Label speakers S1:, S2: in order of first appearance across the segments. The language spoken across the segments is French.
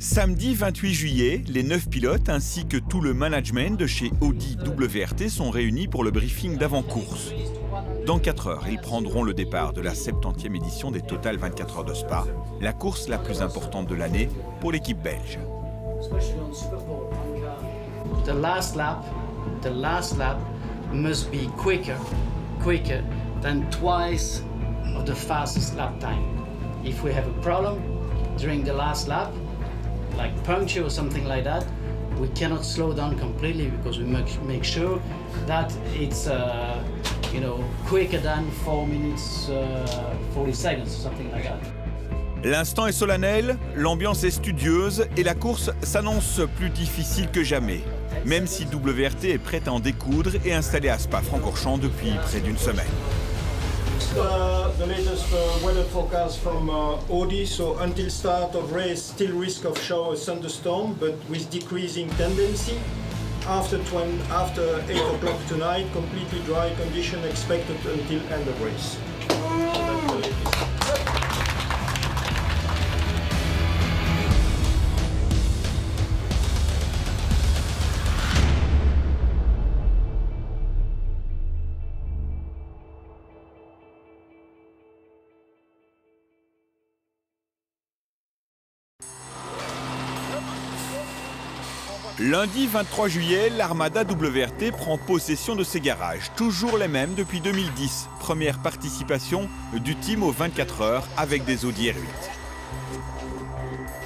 S1: Samedi 28 juillet, les 9 pilotes ainsi que tout le management de chez Audi WRT sont réunis pour le briefing d'avant-course. Dans 4 heures, ils prendront le départ de la 70e édition des Total 24 heures de Spa, la course la plus importante de l'année pour l'équipe belge.
S2: The last lap must be quicker than twice of the fastest lap time. If we have a problem during the last lap, like puncture or something like that, we cannot slow down completely because we make sure that it's quicker than 4 minutes 40 seconds or something like that.
S1: L'instant est solennel, l'ambiance est studieuse et la course s'annonce plus difficile que jamais, même si WRT est prête à en découdre et installée à Spa-Francorchamps depuis près d'une semaine.
S3: The latest weather forecast from Audi, so until start of race, still risk of shower thunderstorm, but with decreasing tendency. After 8 o'clock tonight, completely dry condition expected until end of race.
S1: Lundi 23 juillet, l'Armada WRT prend possession de ses garages, toujours les mêmes depuis 2010. Première participation du team aux 24 heures avec des Audi R8.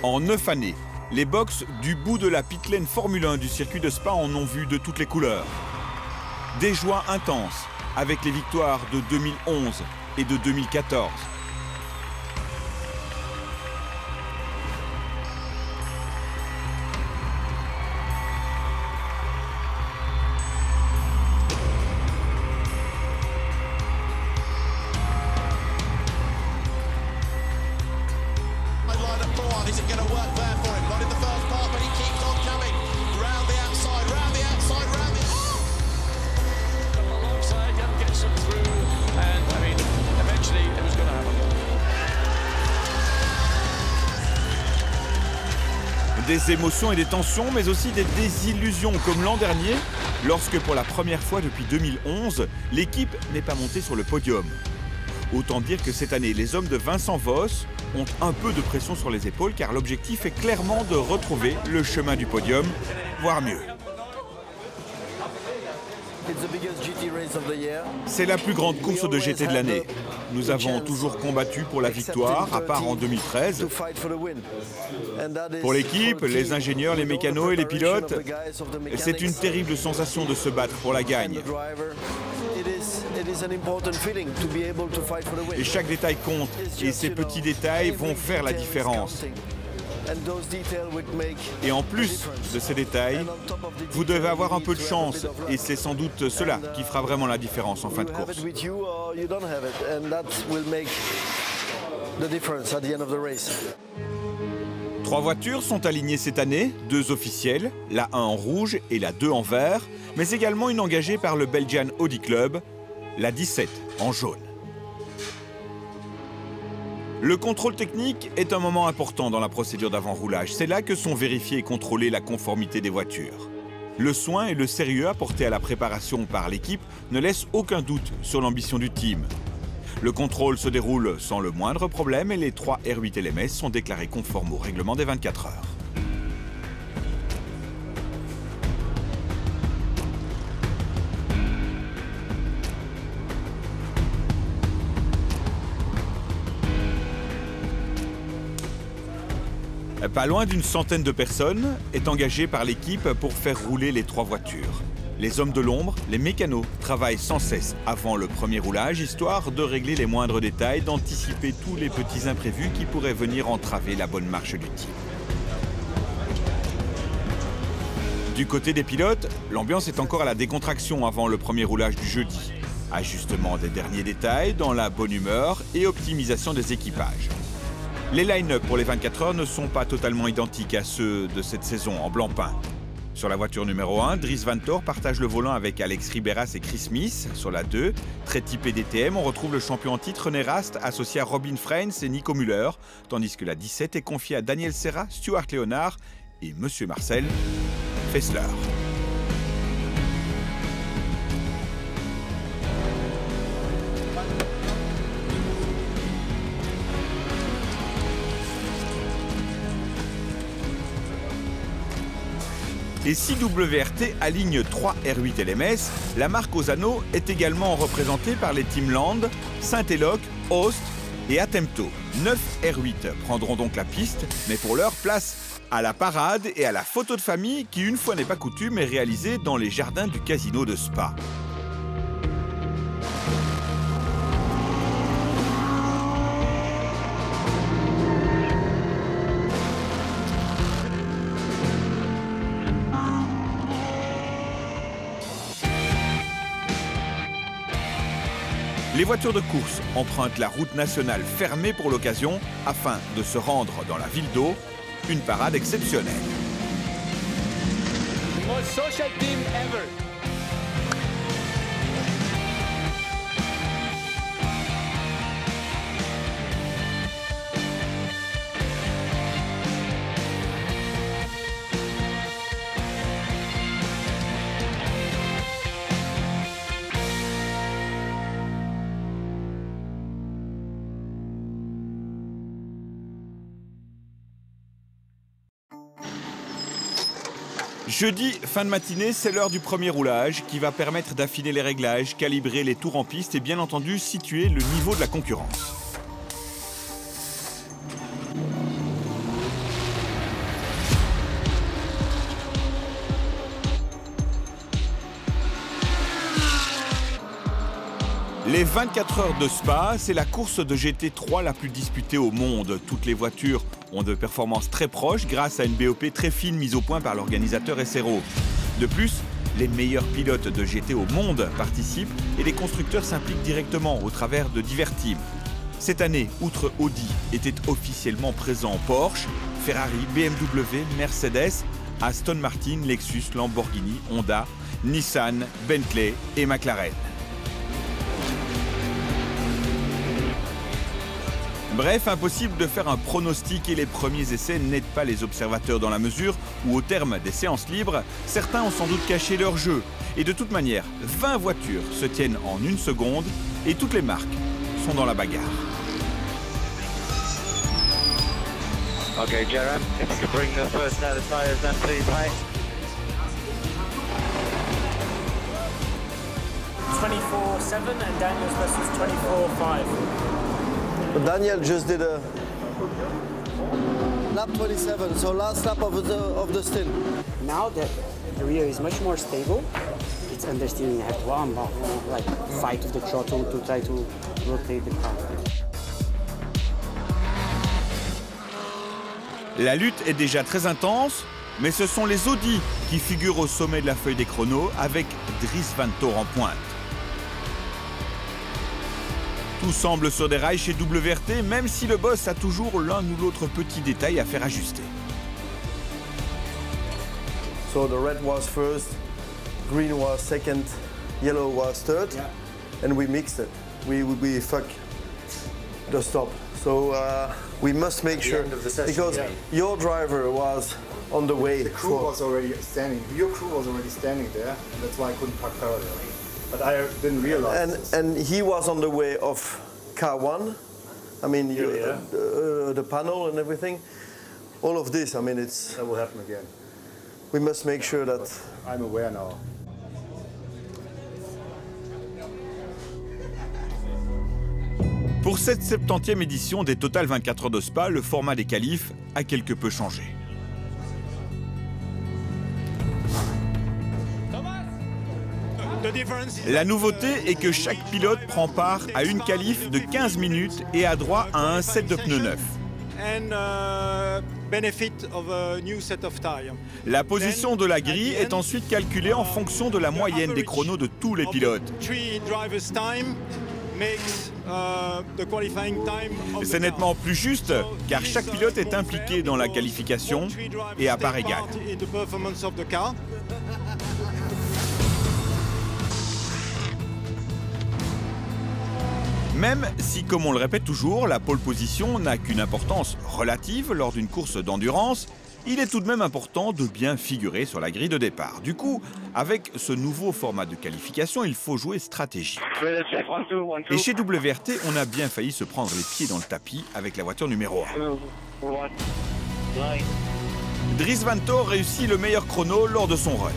S1: En 9 années, les box du bout de la pitlane Formule 1 du circuit de Spa en ont vu de toutes les couleurs. Des joies intenses avec les victoires de 2011 et de 2014. Des émotions et des tensions, mais aussi des désillusions, comme l'an dernier, lorsque pour la première fois depuis 2011, l'équipe n'est pas montée sur le podium. Autant dire que cette année, les hommes de Vincent Voss ont un peu de pression sur les épaules, car l'objectif est clairement de retrouver le chemin du podium, voire mieux. C'est la plus grande course de GT de l'année. Nous avons toujours combattu pour la victoire, à part en 2013. Pour l'équipe, les ingénieurs, les mécanos et les pilotes, c'est une terrible sensation de se battre pour la gagne. Et chaque détail compte, et ces petits détails vont faire la différence. Et en plus de ces détails, vous devez avoir un peu de chance, et c'est sans doute cela qui fera vraiment la différence en fin de course. 3 voitures sont alignées cette année, 2 officielles, la 1 en rouge et la 2 en vert, mais également une engagée par le Belgian Audi Club, la 17 en jaune. Le contrôle technique est un moment important dans la procédure d'avant-roulage. C'est là que sont vérifiées et contrôlées la conformité des voitures. Le soin et le sérieux apportés à la préparation par l'équipe ne laissent aucun doute sur l'ambition du team. Le contrôle se déroule sans le moindre problème et les 3 R8 LMS sont déclarés conformes au règlement des 24 heures. Pas loin d'une centaine de personnes est engagée par l'équipe pour faire rouler les 3 voitures. Les hommes de l'ombre, les mécanos, travaillent sans cesse avant le premier roulage, histoire de régler les moindres détails, d'anticiper tous les petits imprévus qui pourraient venir entraver la bonne marche du team. Du côté des pilotes, l'ambiance est encore à la décontraction avant le premier roulage du jeudi. Ajustement des derniers détails dans la bonne humeur et optimisation des équipages. Les line-up pour les 24 heures ne sont pas totalement identiques à ceux de cette saison en blanc-pain. Sur la voiture numéro 1, Dries Vanthoor partage le volant avec Alex Riberas et Chris Smith. Sur la 2, très typée DTM, on retrouve le champion en titre René Rast associé à Robin Freins et Nico Müller, tandis que la 17 est confiée à Daniel Serra, Stuart Leonard et Monsieur Marcel Fessler. Et si WRT aligne 3 R8 LMS, la marque aux anneaux est également représentée par les Team Land, Saint-Eloc, Host et Attempto. 9 R8 prendront donc la piste, mais pour leur place à la parade et à la photo de famille qui, une fois n'est pas coutume, est réalisée dans les jardins du casino de Spa. Les voitures de course empruntent la route nationale fermée pour l'occasion afin de se rendre dans la ville d'Eau, une parade exceptionnelle.
S4: The most social team ever.
S1: Jeudi, fin de matinée, c'est l'heure du premier roulage qui va permettre d'affiner les réglages, calibrer les tours en piste et bien entendu situer le niveau de la concurrence. Les 24 heures de Spa, c'est la course de GT3 la plus disputée au monde. Toutes les voitures ont de performances très proches grâce à une BOP très fine mise au point par l'organisateur SRO. De plus, les meilleurs pilotes de GT au monde participent et les constructeurs s'impliquent directement au travers de divers teams. Cette année, outre Audi, étaient officiellement présents Porsche, Ferrari, BMW, Mercedes, Aston Martin, Lexus, Lamborghini, Honda, Nissan, Bentley et McLaren. Bref, impossible de faire un pronostic et les premiers essais n'aident pas les observateurs dans la mesure où, au terme des séances libres, certains ont sans doute caché leur jeu. Et de toute manière, 20 voitures se tiennent en une seconde et toutes les marques sont dans la bagarre.
S5: Okay, Jerem, if you could bring the first set of tyres then please, mate.
S6: 24.7 and Daniel's best was 24.5.
S7: Daniel just did a lap 27, so last lap of the stint.
S6: Now that the rear is much more stable, it's understeering. You have to like fight with the throttle to try to rotate the car.
S1: La lutte est déjà très intense, mais ce sont les Audi qui figurent au sommet de la feuille des chronos avec Dries Vanthoor en pointe. Tout semble sur des rails chez WRT, même si le boss a toujours l'un ou l'autre petit détail à faire ajuster.
S7: So the red was first, green was second, yellow was third, and we mixed it. We fuck the stop. So we must make sure, because your driver was on the way.
S8: The crew was already standing. Your crew was already standing there. That's why I couldn't park parallel. But I didn't realize.
S7: And he was on the way of car 1. I mean, the panel and everything. All of this, I mean, it's.
S8: That will happen again.
S7: We must make sure that.
S8: I'm aware now.
S1: Pour cette 70e édition des Total 24 heures de Spa, le format des qualifs a quelque peu changé. La nouveauté est que chaque pilote prend part à une qualif de 15 minutes et a droit à un set de pneus neufs. La position de la grille est ensuite calculée en fonction de la moyenne des chronos de tous les pilotes. C'est nettement plus juste, car chaque pilote est impliqué dans la qualification et à part égale. Même si, comme on le répète toujours, la pole position n'a qu'une importance relative lors d'une course d'endurance, il est tout de même important de bien figurer sur la grille de départ. Du coup, avec ce nouveau format de qualification, il faut jouer stratégie. Et chez WRT, on a bien failli se prendre les pieds dans le tapis avec la voiture numéro 1. Dries Vanthoor réussit le meilleur chrono lors de son run.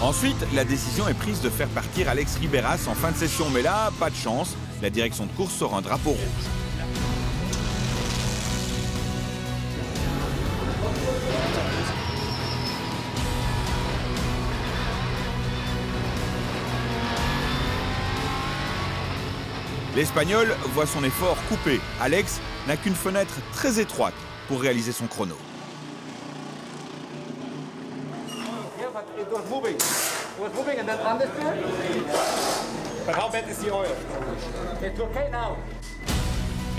S1: Ensuite, la décision est prise de faire partir Alex Riberas en fin de session. Mais là, pas de chance, la direction de course sort un drapeau rouge. L'Espagnol voit son effort coupé. Alex n'a qu'une fenêtre très étroite pour réaliser son chrono.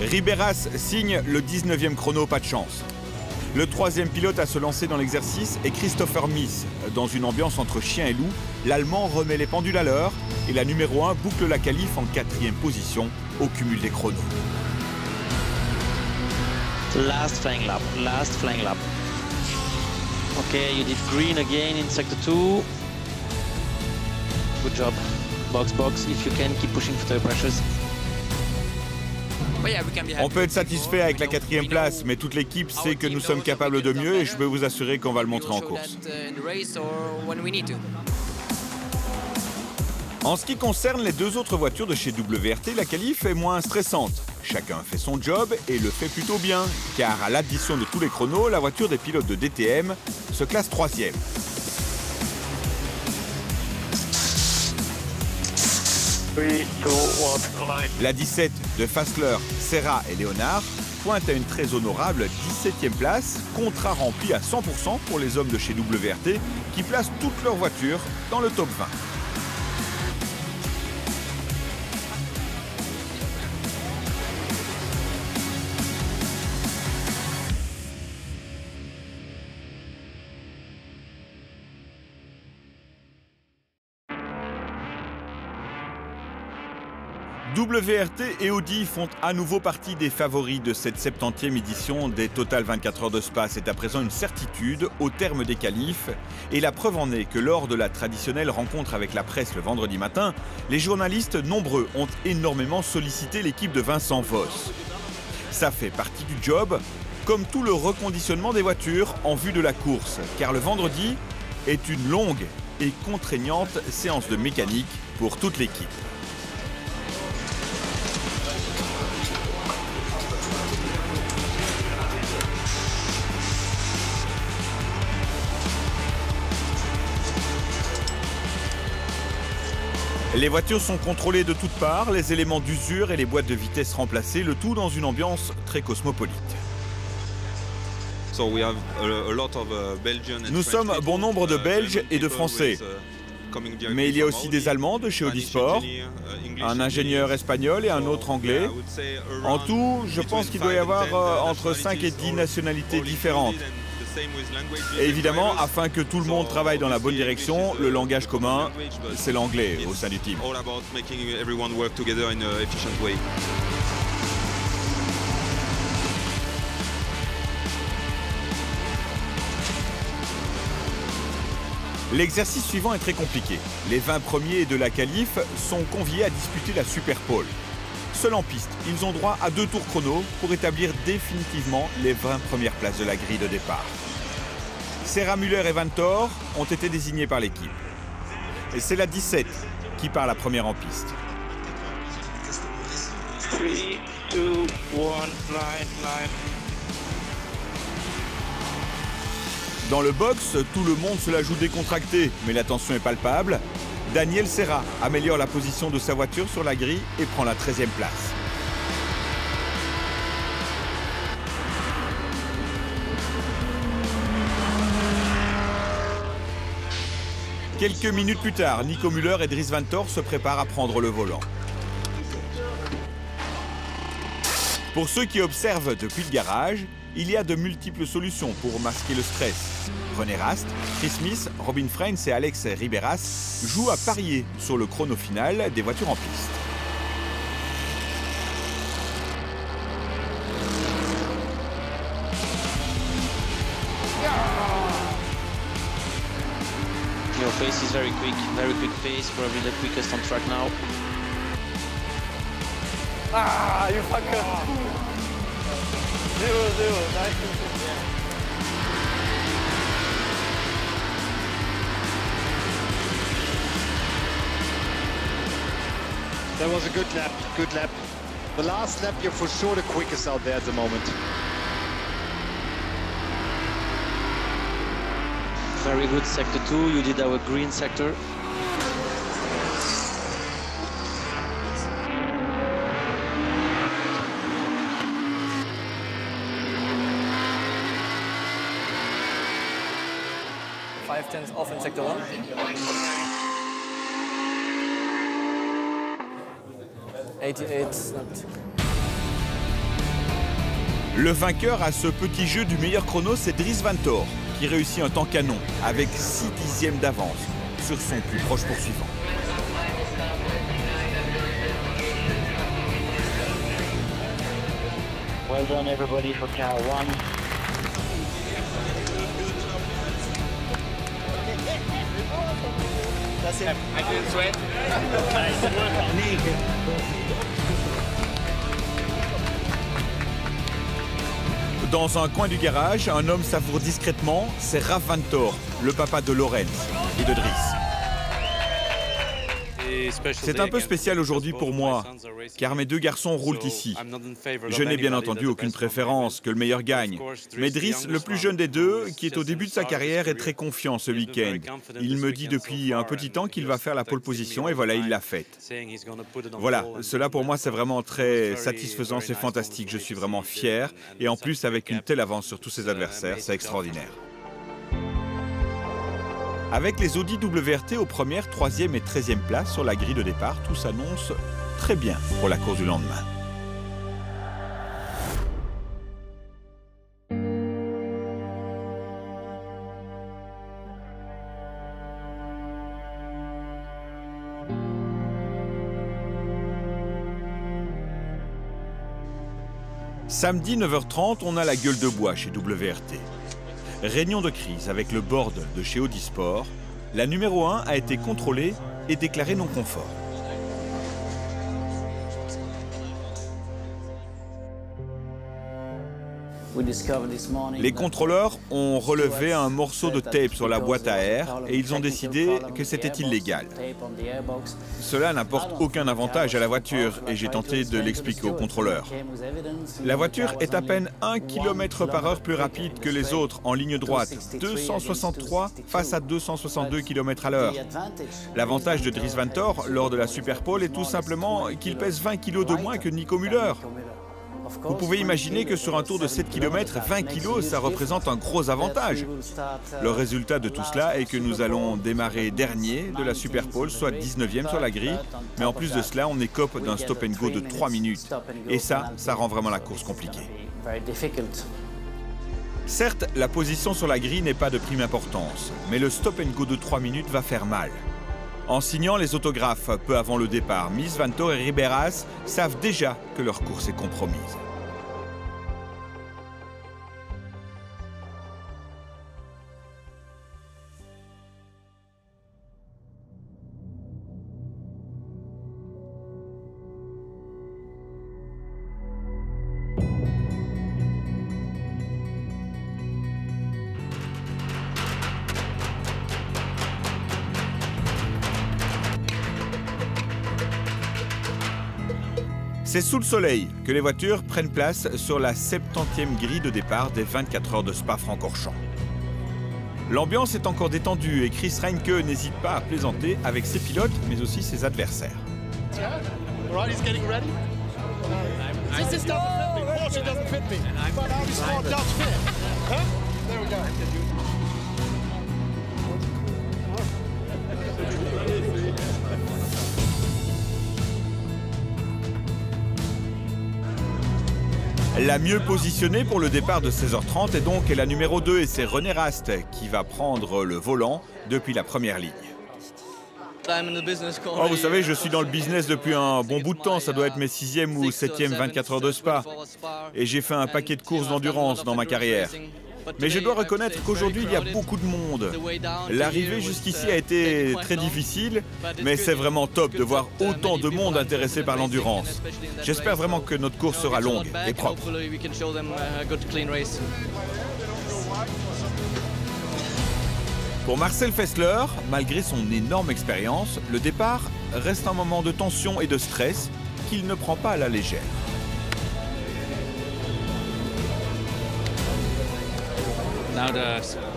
S1: Riberas signe le 19e chrono, pas de chance. Le troisième pilote à se lancer dans l'exercice est Christopher Mies. Dans une ambiance entre chien et loup, l'Allemand remet les pendules à l'heure et la numéro 1 boucle la qualif en 4e position au cumul des chronos.
S9: Last flying lap, last flying lap. Okay, you did green again in sector 2. Good job. Box, box, if you can, keep pushing for the pressures.
S1: On peut être satisfait avec la 4e place, mais toute l'équipe sait que nous sommes capables de mieux et je peux vous assurer qu'on va le montrer en course. En ce qui concerne les deux autres voitures de chez WRT, la qualif est moins stressante. Chacun fait son job et le fait plutôt bien, car à l'addition de tous les chronos, la voiture des pilotes de DTM se classe 3e. La 17 de Fassler, Serra et Léonard pointe à une très honorable 17e place, contrat rempli à 100% pour les hommes de chez WRT qui placent toutes leurs voitures dans le top 20. WRT et Audi font à nouveau partie des favoris de cette 70e édition des Total 24 heures de Spa. C'est à présent une certitude au terme des qualifs. Et la preuve en est que lors de la traditionnelle rencontre avec la presse le vendredi matin, les journalistes nombreux ont énormément sollicité l'équipe de Vincent Voss. Ça fait partie du job, comme tout le reconditionnement des voitures en vue de la course. Car le vendredi est une longue et contraignante séance de mécanique pour toute l'équipe. Les voitures sont contrôlées de toutes parts, les éléments d'usure et les boîtes de vitesse remplacées, le tout dans une ambiance très cosmopolite. Nous sommes bon nombre de Belges et de Français, mais il y a aussi des Allemands de chez Audi Sport, un ingénieur espagnol et un autre anglais. En tout, je pense qu'il doit y avoir entre 5 et 10 nationalités différentes. Et évidemment, afin que tout le monde travaille dans la bonne direction, le langage commun, c'est l'anglais au sein du team. L'exercice suivant est très compliqué. Les 20 premiers de la qualif sont conviés à disputer la Super Pole. Seuls en piste, ils ont droit à 2 tours chrono pour établir définitivement les 20 premières places de la grille de départ. Serra, Müller et Vanthoor ont été désignés par l'équipe. Et c'est la 17 qui part la première en piste.
S9: 3, 2, 1, line.
S1: Dans le box, tout le monde se la joue décontracté, mais la tension est palpable. Daniel Serra améliore la position de sa voiture sur la grille et prend la 13e place. Quelques minutes plus tard, Nico Müller et Dries Vanthoor se préparent à prendre le volant. Pour ceux qui observent depuis le garage, il y a de multiples solutions pour masquer le stress. René Rast, Chris Smith, Robin Freins et Alex Riberas jouent à parier sur le chrono final des voitures en piste.
S9: Your pace is very quick pace, probably the quickest on track now.
S7: Ah, you fucker! 0-0, nice.
S8: That was a good lap, good lap. The last lap, you're for sure the quickest out there at the moment.
S9: Very good sector 2, you did our green sector.
S7: Five tenths off in sector 1.
S1: Le vainqueur à ce petit jeu du meilleur chrono, c'est Dries Vanthoor, qui réussit un temps canon avec 6 dixièmes d'avance sur son plus proche poursuivant.
S5: Well done everybody for car 1.
S4: That's it. I didn't sweat.
S1: Dans un coin du garage, un homme savoure discrètement, c'est Raf Vanthoor, le papa de Lorenz et de Dries. C'est un peu spécial aujourd'hui pour moi, car mes deux garçons roulent ici. Je n'ai bien entendu aucune préférence, que le meilleur gagne. Mais Dries, le plus jeune des deux, qui est au début de sa carrière, est très confiant ce week-end. Il me dit depuis un petit temps qu'il va faire la pole position et voilà, il l'a faite. Voilà, cela pour moi c'est vraiment très satisfaisant, c'est fantastique, je suis vraiment fier. Et en plus avec une telle avance sur tous ses adversaires, c'est extraordinaire. Avec les Audi WRT aux premières, 3e et 13e places sur la grille de départ, tout s'annonce très bien pour la course du lendemain. Samedi 9h30, on a la gueule de bois chez WRT. Réunion de crise avec le board de chez Audi Sport. La numéro 1 a été contrôlée et déclarée non conforme. Les contrôleurs ont relevé un morceau de tape sur la boîte à air et ils ont décidé que c'était illégal. Cela n'apporte aucun avantage à la voiture et j'ai tenté de l'expliquer aux contrôleurs. La voiture est à peine 1 km/h plus rapide que les autres en ligne droite, 263 face à 262 km/h. L'avantage de Dries Vanthoor lors de la Superpole est tout simplement qu'il pèse 20 kg de moins que Nico Müller. Vous pouvez imaginer que sur un tour de 7 km, 20 kg, ça représente un gros avantage. Le résultat de tout cela est que nous allons démarrer dernier de la Superpole, soit 19e sur la grille. Mais en plus de cela, on écope d'un stop and go de 3 minutes. Et ça rend vraiment la course compliquée. Certes, la position sur la grille n'est pas de prime importance, mais le stop and go de 3 minutes va faire mal. En signant les autographes peu avant le départ, Miss Vanthoor et Riberas savent déjà que leur course est compromise. C'est sous le soleil que les voitures prennent place sur la 70e grille de départ des 24 heures de Spa-Francorchamps. L'ambiance est encore détendue et Chris Reinke n'hésite pas à plaisanter avec ses pilotes, mais aussi ses adversaires. La mieux positionnée pour le départ de 16h30 est donc la numéro 2 et c'est René Rast qui va prendre le volant depuis la première ligne. Oh, vous savez, je suis dans le business depuis un bon bout de temps, ça doit être mes 6e ou 7e 24 heures de Spa. Et j'ai fait un paquet de courses d'endurance dans ma carrière. Mais je dois reconnaître qu'aujourd'hui, il y a beaucoup de monde. L'arrivée jusqu'ici a été très difficile, mais c'est vraiment top de voir autant de monde intéressé par l'endurance. J'espère vraiment que notre course sera longue et propre. Pour Marcel Fessler, malgré son énorme expérience, le départ reste un moment de tension et de stress qu'il ne prend pas à la légère.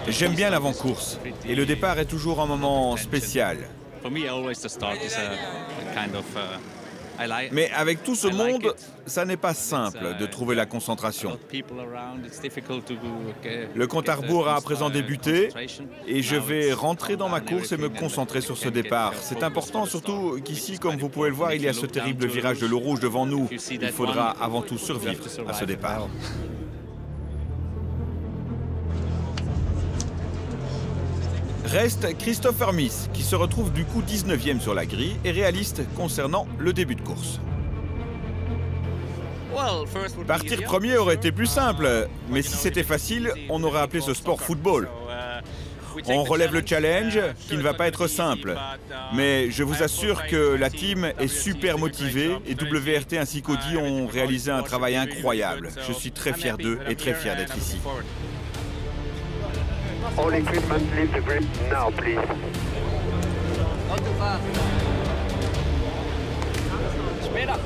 S1: J'aime bien l'avant-course et le départ est toujours un moment spécial. Mais avec tout ce monde, ça n'est pas simple de trouver la concentration. Le compte à rebours a à présent débuté et je vais rentrer dans ma course et me concentrer sur ce départ. C'est important, surtout qu'ici, comme vous pouvez le voir, il y a ce terrible virage de l'eau rouge devant nous. Il faudra avant tout survivre à ce départ. Reste Christopher Miss, qui se retrouve du coup 19e sur la grille et réaliste concernant le début de course. Partir premier aurait été plus simple, mais si c'était facile, on aurait appelé ce sport football. On relève le challenge, qui ne va pas être simple. Mais je vous assure que la team est super motivée et WRT ainsi qu'Audi ont réalisé un travail incroyable. Je suis très fier d'eux et très fier d'être ici.
S5: All equipment leave the grid now, please.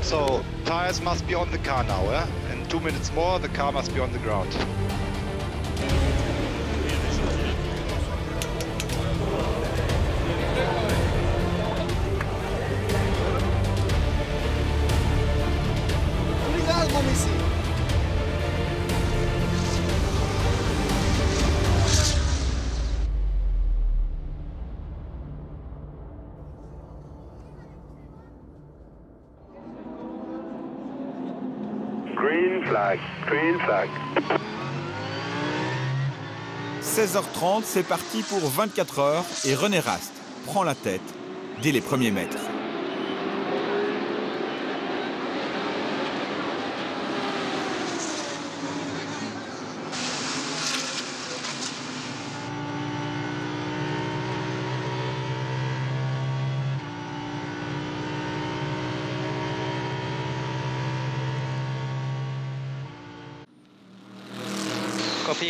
S5: So, tires must be on the car now, eh? In 2 minutes more, the car must be on the ground. Green flag.
S1: 16h30, c'est parti pour 24 heures et René Rast prend la tête dès les premiers mètres.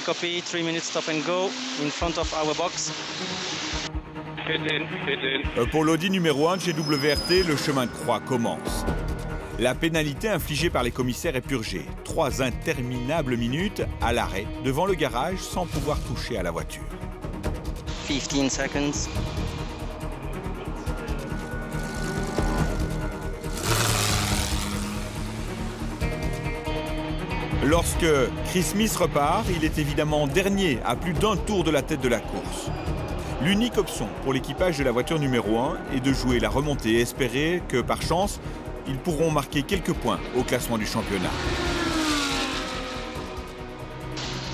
S9: Copy, 3 minutes stop and go in front of our box.
S1: Pour l'Audi numéro 1 de chez WRT, le chemin de croix commence. La pénalité infligée par les commissaires est purgée. 3 interminables minutes à l'arrêt devant le garage sans pouvoir toucher à la voiture.
S9: 15 seconds.
S1: Lorsque Chris Smith repart, il est évidemment dernier à plus d'un tour de la tête de la course. L'unique option pour l'équipage de la voiture numéro 1 est de jouer la remontée et espérer que, par chance, ils pourront marquer quelques points au classement du championnat.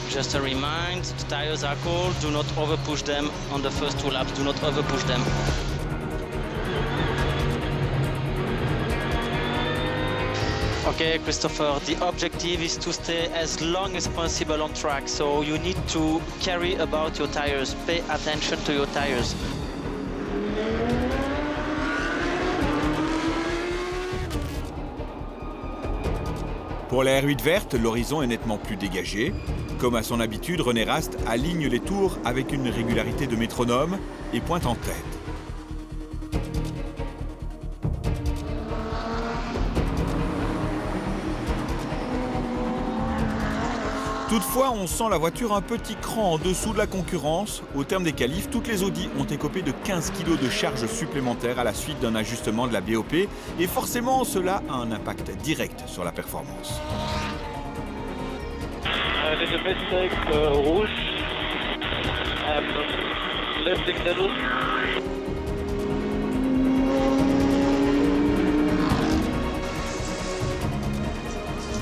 S9: Just a reminder, the tires are cold, do not overpush them on the first 2 laps, do not overpush them. Okay, Christopher, the objective is to stay as long as possible on track, so you need to carry about your tires. Pay attention to your tires.
S1: Pour la R8 verte, l'horizon est nettement plus dégagé. Comme à son habitude, René Rast aligne les tours avec une régularité de métronome et pointe en tête. Toutefois, on sent la voiture un petit cran en dessous de la concurrence. Au terme des qualifs, toutes les Audi ont écopé de 15 kg de charge supplémentaire à la suite d'un ajustement de la BOP. Et forcément, cela a un impact direct sur la performance.
S5: Little mistake, rouge. Left signal.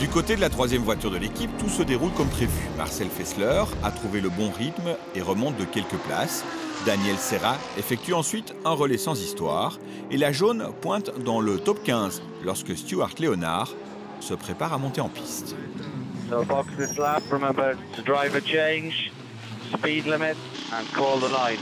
S1: Du côté de la troisième voiture de l'équipe, tout se déroule comme prévu. Marcel Fessler a trouvé le bon rythme et remonte de quelques places. Daniel Serra effectue ensuite un relais sans histoire. Et la jaune pointe dans le top 15 lorsque Stuart Leonard se prépare à monter en piste.
S5: So box this lap, remember to drive a change, speed limit and call the line.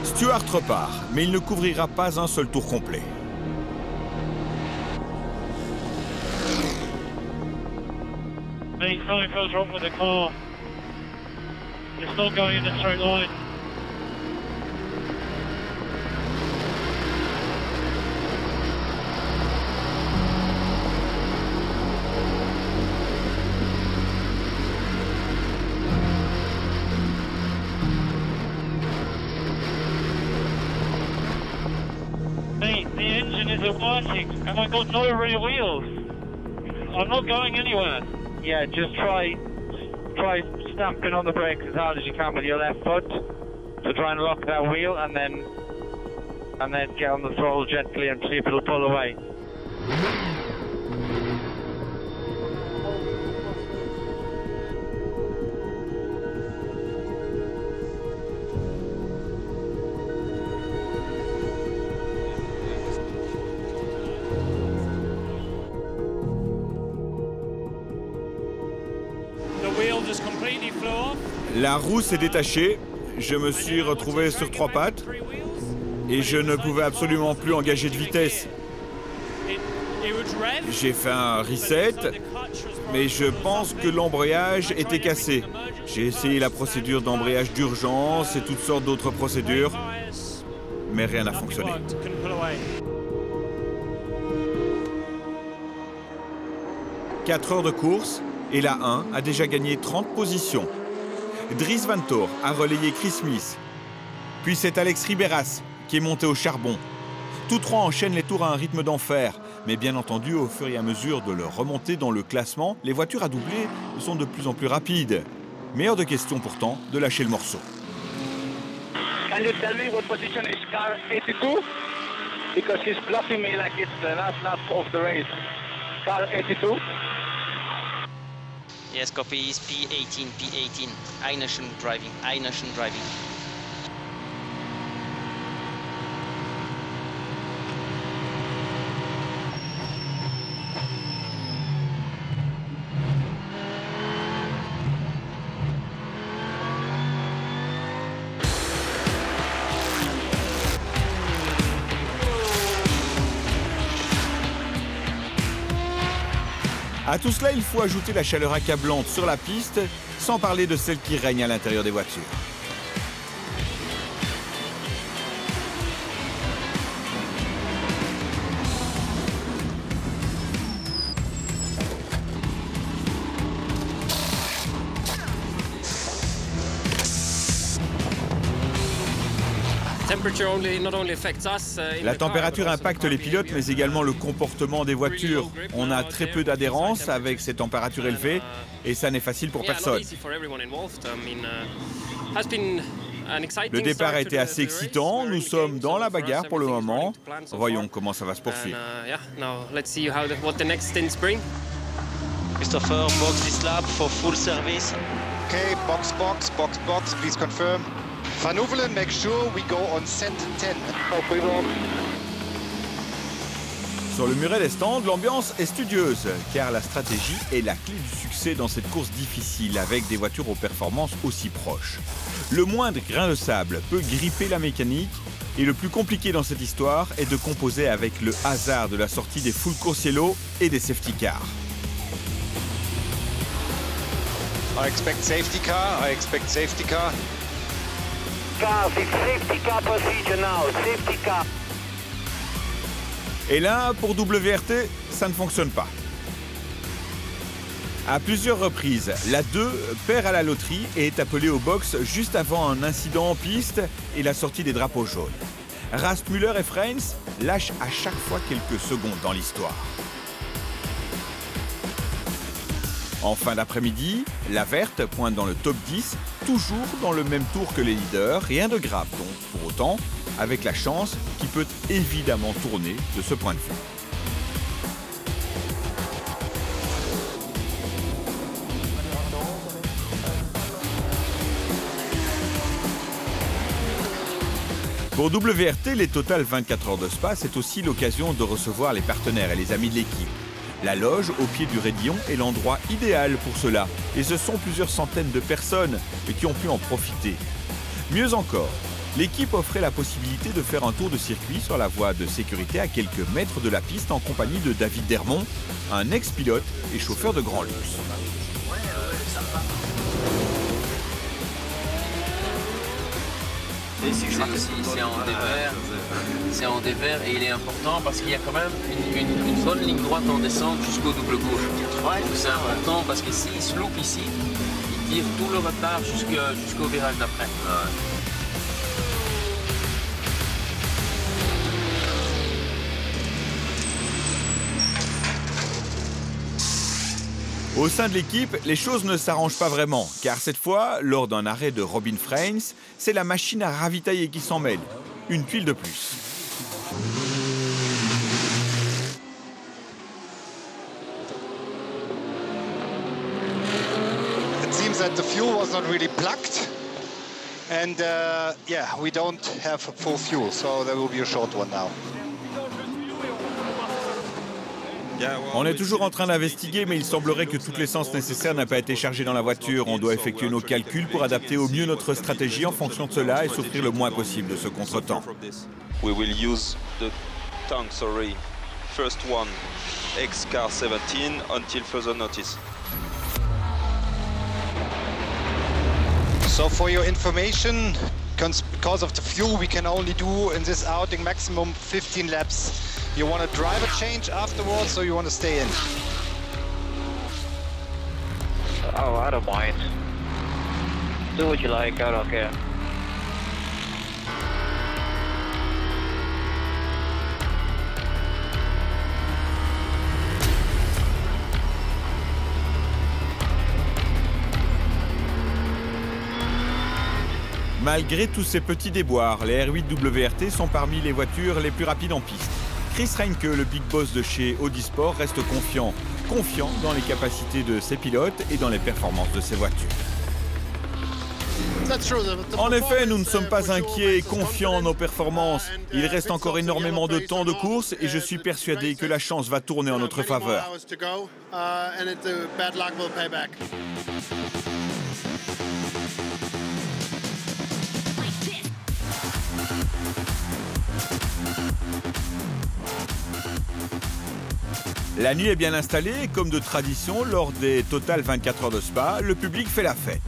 S1: Stuart repart, mais il ne couvrira pas un seul tour complet.
S10: Mate, something feels wrong with the car. It's not going in a straight line. Mate, the engine isn't working and I've got no rear wheels. I'm not going anywhere.
S5: Yeah, just try stamping on the brakes as hard as you can with your left foot to try and lock that wheel, and then get on the throttle gently and see if it'll pull away.
S1: La roue s'est détachée, je me suis retrouvé sur 3 pattes et je ne pouvais absolument plus engager de vitesse. J'ai fait un reset, mais je pense que l'embrayage était cassé. J'ai essayé la procédure d'embrayage d'urgence et toutes sortes d'autres procédures, mais rien n'a fonctionné. « 4 heures de course et la 1 a déjà gagné 30 positions. Dries Vanthoor a relayé Chris Smith. Puis c'est Alex Riberas qui est monté au charbon. Tous trois enchaînent les tours à un rythme d'enfer. Mais bien entendu, au fur et à mesure de leur remontée dans le classement, les voitures à doubler sont de plus en plus rapides. Mais hors de question pourtant de lâcher le morceau.
S11: Can you tell me what position is car 82? Because he's bluffing me like it's the last lap of the race. Car 82?
S9: Yes, copy is P18, P18. Eination driving, Eination driving.
S1: À tout cela, il faut ajouter la chaleur accablante sur la piste, sans parler de celle qui règne à l'intérieur des voitures. La température impacte les pilotes, mais également le comportement des voitures. On a très peu d'adhérence avec ces températures élevées, et ça n'est facile pour personne. Le départ a été assez excitant, nous sommes dans la bagarre pour le moment. Voyons comment ça va se poursuivre.
S9: Christopher, box this lap for full service.
S5: Okay, box, box, box, box, please confirm. Van Hoevelen, make sure we go on set 10.
S1: Sur le muret des stands, l'ambiance est studieuse, car la stratégie est la clé du succès dans cette course difficile avec des voitures aux performances aussi proches. Le moindre grain de sable peut gripper la mécanique, et le plus compliqué dans cette histoire est de composer avec le hasard de la sortie des full course yellow et des safety cars.
S5: I expect safety car, I expect safety car.
S11: Cars, it's safety car procedure now, safety car.
S1: Et là, pour WRT, ça ne fonctionne pas. À plusieurs reprises, la 2 perd à la loterie et est appelée au box juste avant un incident en piste et la sortie des drapeaux jaunes. Rast Müller et Freins lâchent à chaque fois quelques secondes dans l'histoire. En fin d'après-midi, la verte pointe dans le top 10, toujours dans le même tour que les leaders, rien de grave donc, pour autant, avec la chance qui peut évidemment tourner de ce point de vue. Pour WRT, les Total 24 heures de Spa, c'est aussi l'occasion de recevoir les partenaires et les amis de l'équipe. La loge au pied du Raidillon est l'endroit idéal pour cela, et ce sont plusieurs centaines de personnes qui ont pu en profiter. Mieux encore, l'équipe offrait la possibilité de faire un tour de circuit sur la voie de sécurité à quelques mètres de la piste en compagnie de David Dermont, un ex-pilote et chauffeur de grand luxe.
S12: C'est en dévers et il est important parce qu'il y a quand même une bonne ligne droite en descente jusqu'au double gauche. C'est important parce que s'il se loupe ici, il tire tout le retard jusqu'au virage d'après.
S1: Au sein de l'équipe, les choses ne s'arrangent pas vraiment, car cette fois, lors d'un arrêt de Robin Freins, c'est la machine à ravitailler qui s'en mêle. Une tuile de plus.
S8: It seems that the fuel was not really plugged, and yeah, we don't have full fuel, so there will be a short one now.
S1: On est toujours en train d'investiguer, mais il semblerait que toute l'essence nécessaire n'a pas été chargée dans la voiture. On doit effectuer nos calculs pour adapter au mieux notre stratégie en fonction de cela et souffrir le moins possible de ce contretemps.
S13: We will use the tank, first one, X-Car 17, until further notice.
S8: So for your information, because of the fuel, we can only do in this outing maximum 15 laps. You want to drive a change afterwards, or you want to stay in?
S5: Oh, I don't mind. Do what you like, I don't care.
S1: Malgré tous ces petits déboires, les R8 WRT sont parmi les voitures les plus rapides en piste. Chris Reinke, le big boss de chez Audi Sport, reste confiant dans les capacités de ses pilotes et dans les performances de ses voitures. En effet, nous ne sommes pas inquiets et confiants en nos performances. Il reste encore énormément de temps de course et je suis persuadé que la chance va tourner en notre faveur. La nuit est bien installée et comme de tradition, lors des Total 24 heures de Spa, le public fait la fête.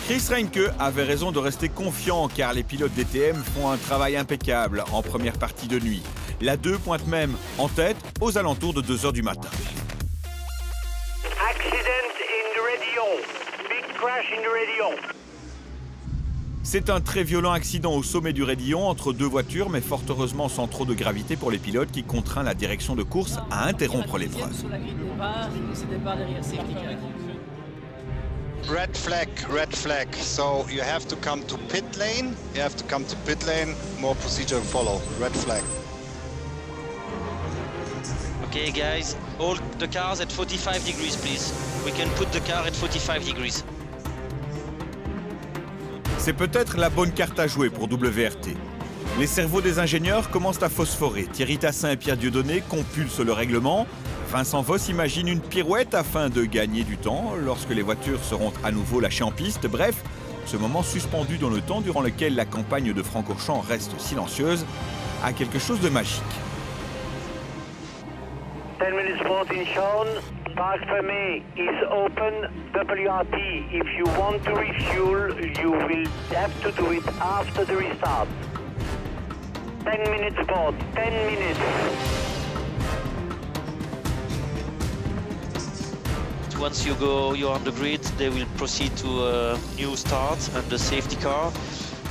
S1: Chris Reinke avait raison de rester confiant car les pilotes DTM font un travail impeccable en première partie de nuit. La 2 pointe même en tête aux alentours de 2 h du matin.
S11: Accident in Raidillon. Big crash in Raidillon.
S1: C'est un très violent accident au sommet du Raidillon entre deux voitures, mais fort heureusement sans trop de gravité pour les pilotes qui contraint la direction de course à interrompre l'épreuve.
S8: Red flag. So you have to come to pit lane. More procedure to follow. Red flag.
S9: Okay, guys, all the cars at 45 degrees, please. We can put the car at 45 degrees.
S1: C'est peut-être la bonne carte à jouer pour WRT. Les cerveaux des ingénieurs commencent à phosphorer. Thierry Tassin et Pierre Dieudonné compulsent le règlement. Vincent Voss imagine une pirouette afin de gagner du temps lorsque les voitures seront à nouveau lâchées en piste. Bref, ce moment suspendu dans le temps durant lequel la campagne de Francorchamps reste silencieuse a quelque chose de magique.
S11: 10 minutes voting shown. Parc Fermé is open. WRT, if you want to refuel, you will have to do it after the restart. 10 minutes pause, 10 minutes.
S9: Once you're on the grid, they will proceed to a new start and the safety car.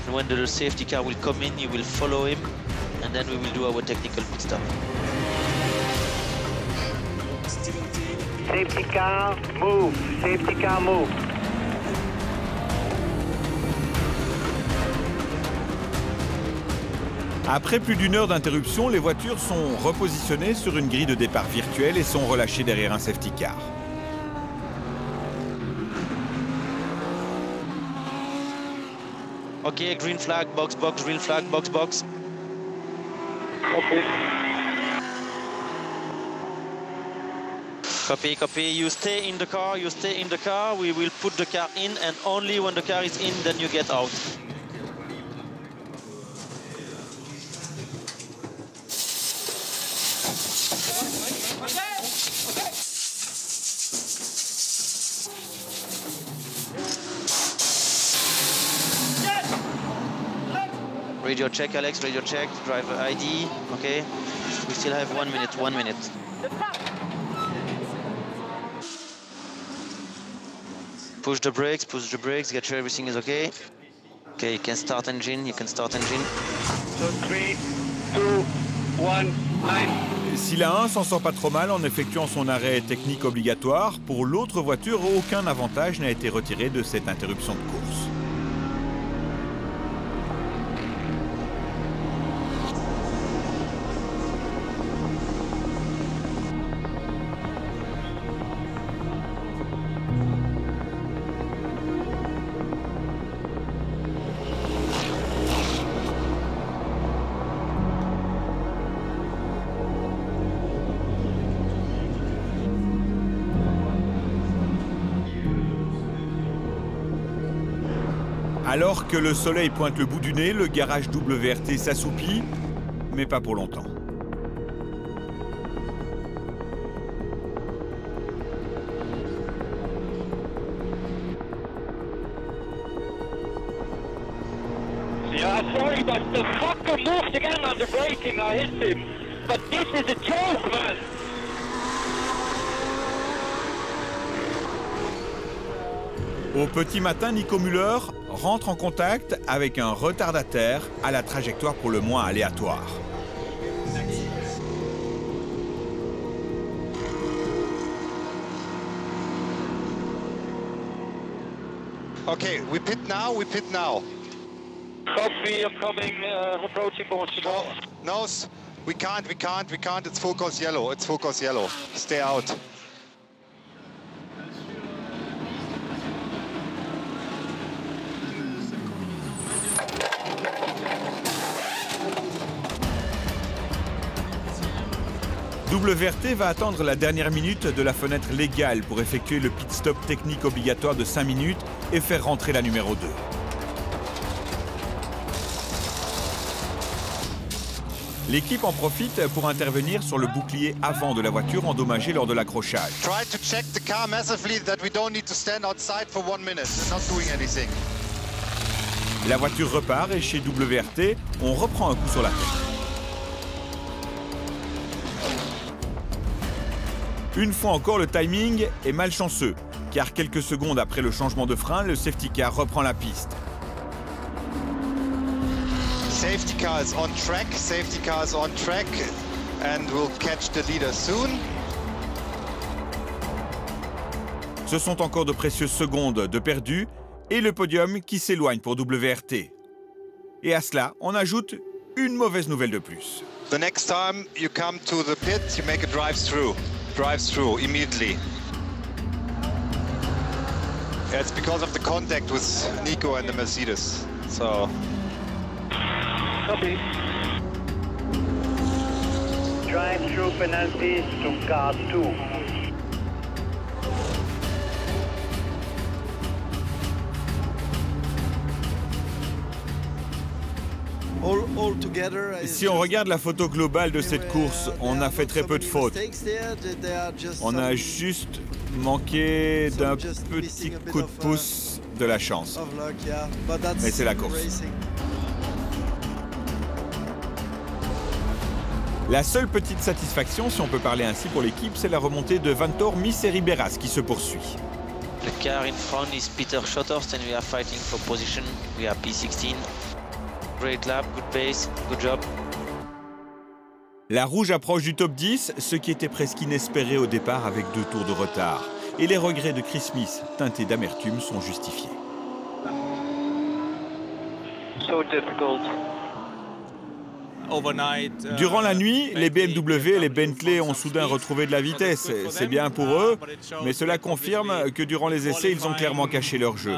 S9: And when the safety car will come in, you will follow him, and then we will do our technical pit stop.
S11: Safety car, move. Safety car, move.
S1: Après plus d'une heure d'interruption, les voitures sont repositionnées sur une grille de départ virtuelle et sont relâchées derrière un safety car.
S9: Okay, green flag, box, box, green flag, box, box.
S11: Okay.
S9: Copy, copy. You stay in the car, you stay in the car. We will put the car in, and only when the car is in, then you get out. Radio check, Alex, radio check, driver ID, okay. We still have 1 minute, 1 minute. Push the brakes, get sure everything is okay. Okay, you can start engine,
S11: So 3, 2, 1, 9.
S1: Si la 1 s'en sort pas trop mal en effectuant son arrêt technique obligatoire, pour l'autre voiture, aucun avantage n'a été retiré de cette interruption de course. Alors que le soleil pointe le bout du nez, le garage WRT s'assoupit, mais pas pour longtemps.
S10: Yeah, sorry, but the fucker moved again on the braking. I hit him. But this is a joke, man.
S1: Au petit matin, Nico Müller rentre en contact avec un retardataire à la trajectoire pour le moins aléatoire.
S8: Okay, we pit now, we pit now.
S10: Copy, I'm coming, approaching Portugal.
S8: No, we can't, it's full course yellow, stay out.
S1: WRT va attendre la dernière minute de la fenêtre légale pour effectuer le pit stop technique obligatoire de 5 minutes et faire rentrer la numéro 2. L'équipe en profite pour intervenir sur le bouclier avant de la voiture endommagée lors de l'accrochage.
S8: Try to check the car massively that we don't need to stand outside for 1 minute. They're not doing anything.
S1: La voiture repart et chez WRT, on reprend un coup sur la tête. Une fois encore, le timing est malchanceux, car quelques secondes après le changement de frein, le safety car reprend la piste.
S8: Safety car is on track, and we'll catch the leader soon.
S1: Ce sont encore de précieuses secondes de perdu et le podium qui s'éloigne pour WRT. Et à cela, on ajoute une mauvaise nouvelle de plus.
S8: The next time you come to the pit, you make a drive-through. Drive-through immediately. Yeah, it's because of the contact with Nico and the Mercedes. So.
S11: Copy. Drive-through penalties to car 2.
S1: Si on regarde la photo globale de cette course, on a fait très peu de fautes. On a juste manqué d'un petit coup de pouce de la chance. Mais c'est la course. La seule petite satisfaction, si on peut parler ainsi pour l'équipe, c'est la remontée de Vantor Mis-et-Riberas qui se poursuit.
S9: The car in front is Peter Schotterst and we are fighting for position. We are P16. Great lap, good pace, good job.
S1: La rouge approche du top 10, ce qui était presque inespéré au départ avec 2 tours de retard. Et les regrets de Chris Smith, teintés d'amertume, sont justifiés.
S5: So difficult.
S1: Durant la nuit, les BMW et les Bentley ont soudain retrouvé de la vitesse. C'est bien pour eux, mais cela confirme que durant les essais, ils ont clairement caché leur jeu.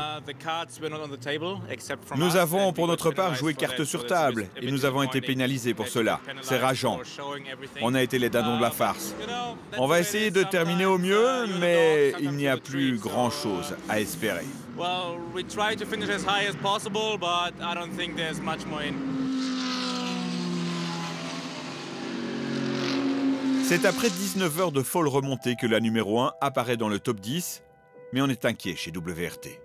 S1: Nous avons, pour notre part, joué carte sur table et nous avons été pénalisés pour cela. C'est rageant. On a été les dindons de la farce. On va essayer de terminer au mieux, mais il n'y a plus grand-chose à espérer. C'est après 19 heures de folle remontée que la numéro 1 apparaît dans le top 10, mais on est inquiet chez WRT.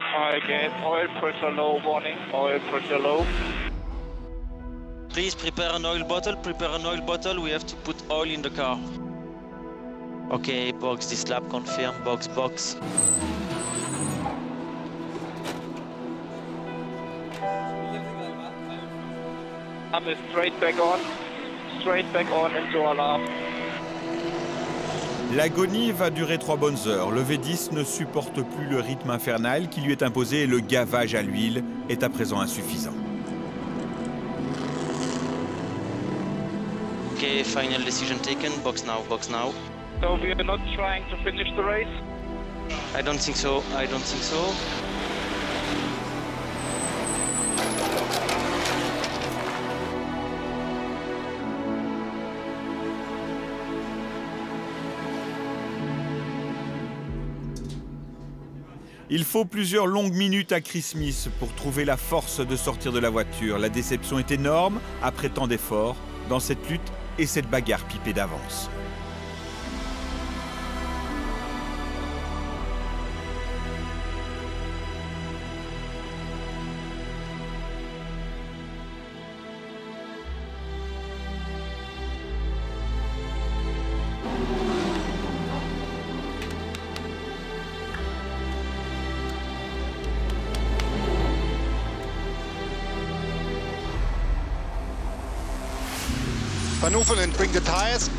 S5: Again, oil pressure low, warning, oil pressure low.
S9: Please prepare an oil bottle, we have to put oil in the car. Okay, box, this lap confirmed, box, box.
S5: I'm straight back on into alarm.
S1: L'agonie va durer 3 bonnes heures. Le V10 ne supporte plus le rythme infernal qui lui est imposé et le gavage à l'huile est à présent insuffisant.
S9: Okay, final decision taken, box now, box now.
S5: So we are not trying to finish the race?
S9: I don't think so, I don't think so.
S1: Il faut plusieurs longues minutes à Chris Smith pour trouver la force de sortir de la voiture. La déception est énorme après tant d'efforts dans cette lutte et cette bagarre pipée d'avance.
S8: Maneuver and bring the tires.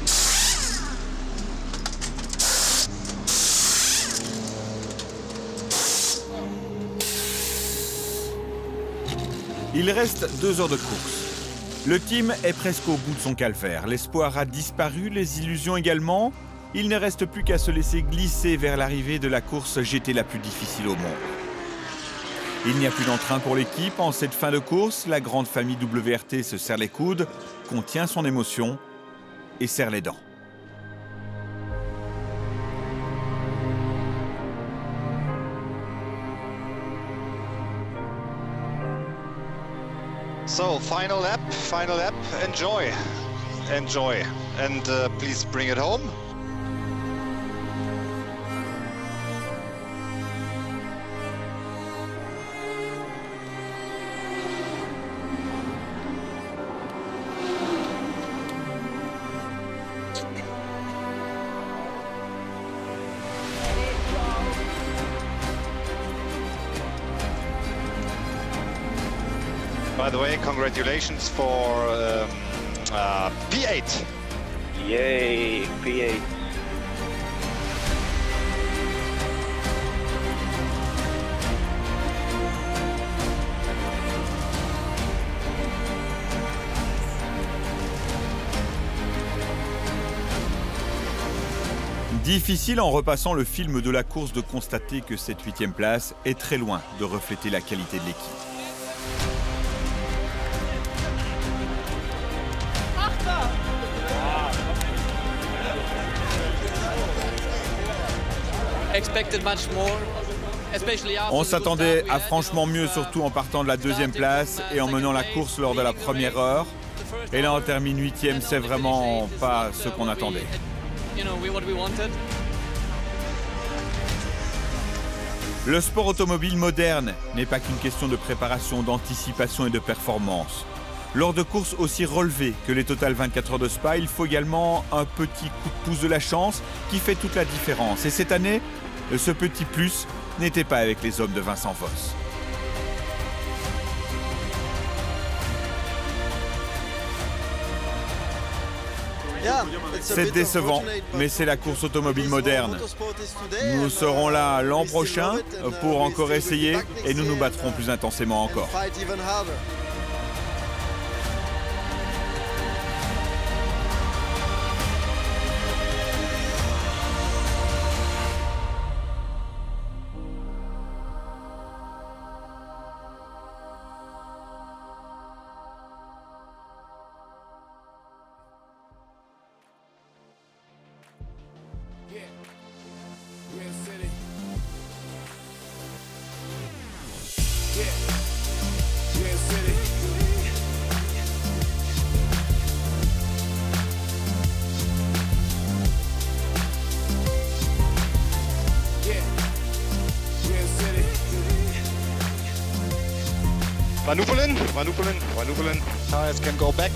S1: Il reste 2 heures de course. Le team est presque au bout de son calvaire. L'espoir a disparu, les illusions également. Il ne reste plus qu'à se laisser glisser vers l'arrivée de la course GT la plus difficile au monde. Il n'y a plus d'entrain pour l'équipe. En cette fin de course, la grande famille WRT se serre les coudes, contient son émotion et serre les dents.
S8: So, final lap, enjoy, and please bring it home. By the way, congratulations for P8.
S5: Yay, P8.
S1: Difficile en repassant le film de la course de constater que cette 8e place est très loin de refléter la qualité de l'équipe. On s'attendait à franchement mieux, surtout en partant de la 2e place et en menant la course lors de la première heure. Et là, on termine 8e, c'est vraiment pas ce qu'on attendait. Le sport automobile moderne n'est pas qu'une question de préparation, d'anticipation et de performance. Lors de courses aussi relevées que les Total 24 heures de Spa, il faut également un petit coup de pouce de la chance qui fait toute la différence. Et cette année, ce petit plus n'était pas avec les hommes de Vincent Voss. C'est décevant, mais c'est la course automobile moderne. Nous serons là l'an prochain pour encore essayer et nous nous battrons plus intensément encore.
S8: Van Oefelen, tires can go back.